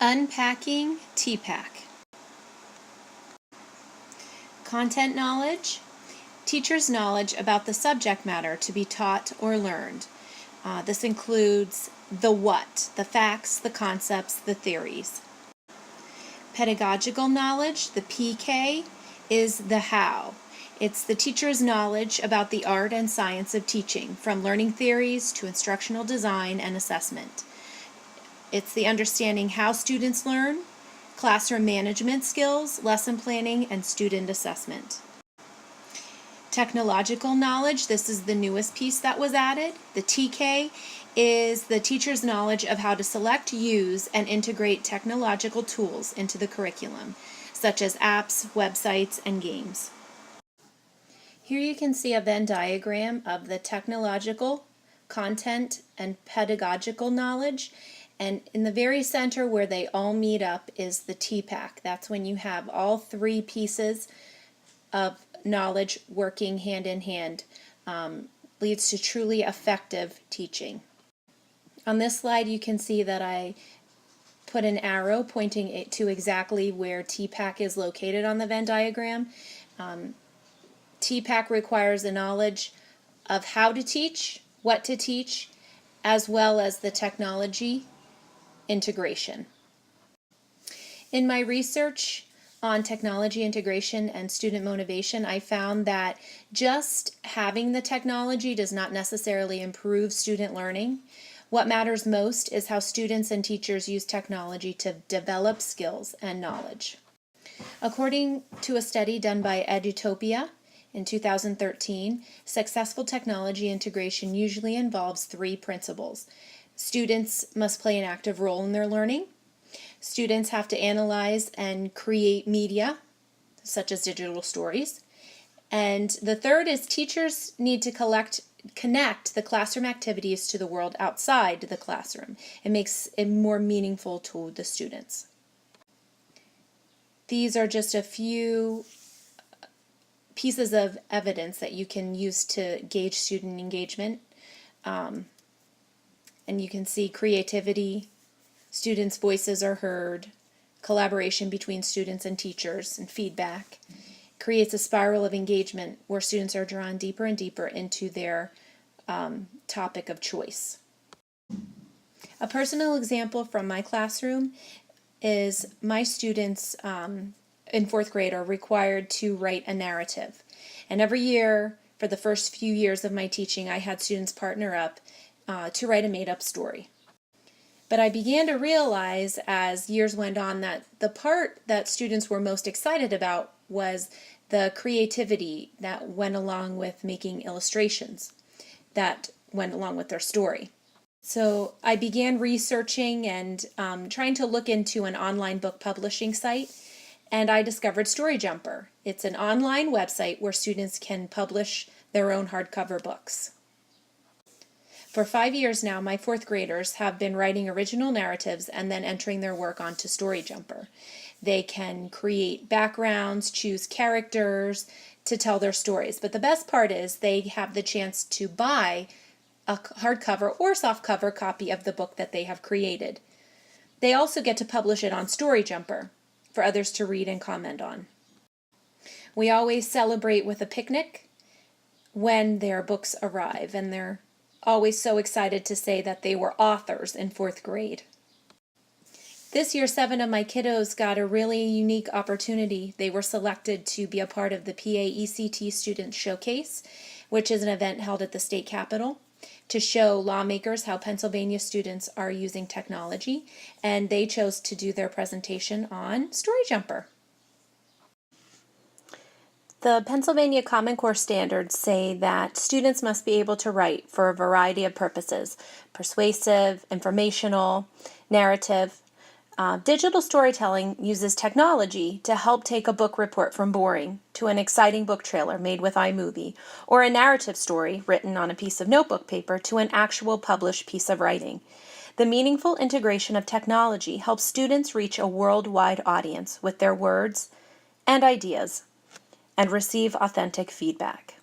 Unpacking tpack. Content knowledge. Teachers' knowledge about the subject matter to be taught or learned. This includes the what, the facts, the concepts, the theories. Pedagogical knowledge, the PK, is the how. It's the teacher's knowledge about the art and science of teaching, from learning theories to instructional design and assessment. It's the understanding how students learn, classroom management skills, lesson planning, and student assessment. Technological knowledge, this is the newest piece that was added. The TK is the teacher's knowledge of how to select, use, and integrate technological tools into the curriculum, such as apps, websites, and games. Here you can see a Venn diagram of the technological, content, and pedagogical knowledge. And in the very center where they all meet up is the tpack. That's when you have all three pieces of knowledge working hand in hand. Leads to truly effective teaching. On this slide you can see that I put an arrow pointing it to exactly where tpack is located on the Venn diagram. tpack requires a knowledge of how to teach, what to teach, as well as the technology integration. In my research on technology integration and student motivation, I found that just having the technology does not necessarily improve student learning. What matters most is how students and teachers use technology to develop skills and knowledge. According to a study done by Edutopia in 2013, successful technology integration usually involves three principles. Students must play an active role in their learning. Students have to analyze and create media, such as digital stories. And the third is teachers need to connect the classroom activities to the world outside the classroom. It makes it more meaningful to the students. These are just a few pieces of evidence that you can use to gauge student engagement. And you can see creativity, students' voices are heard, collaboration between students and teachers, and feedback. Creates a spiral of engagement where students are drawn deeper and deeper into their topic of choice. A personal example from my classroom is my students in fourth grade are required to write a narrative. And every year, for the first few years of my teaching, I had students partner up to write a made-up story. But I began to realize as years went on that the part that students were most excited about was the creativity that went along with making illustrations that went along with their story. So I began researching and trying to look into an online book publishing site, and I discovered StoryJumper. It's an online website where students can publish their own hardcover books. For 5 years now, my fourth graders have been writing original narratives and then entering their work onto StoryJumper. They can create backgrounds, choose characters to tell their stories. But the best part is they have the chance to buy a hardcover or softcover copy of the book that they have created. They also get to publish it on StoryJumper for others to read and comment on. We always celebrate with a picnic when their books arrive, and they're always so excited to say that they were authors in fourth grade. This year, 7 of my kiddos got a really unique opportunity. They were selected to be a part of the PA-ECT Student Showcase, which is an event held at the state capitol to show lawmakers how Pennsylvania students are using technology, and they chose to do their presentation on StoryJumper. The Pennsylvania Common Core standards say that students must be able to write for a variety of purposes: persuasive, informational, narrative. Digital storytelling uses technology to help take a book report from boring to an exciting book trailer made with iMovie, or a narrative story written on a piece of notebook paper to an actual published piece of writing. The meaningful integration of technology helps students reach a worldwide audience with their words and ideas and receive authentic feedback.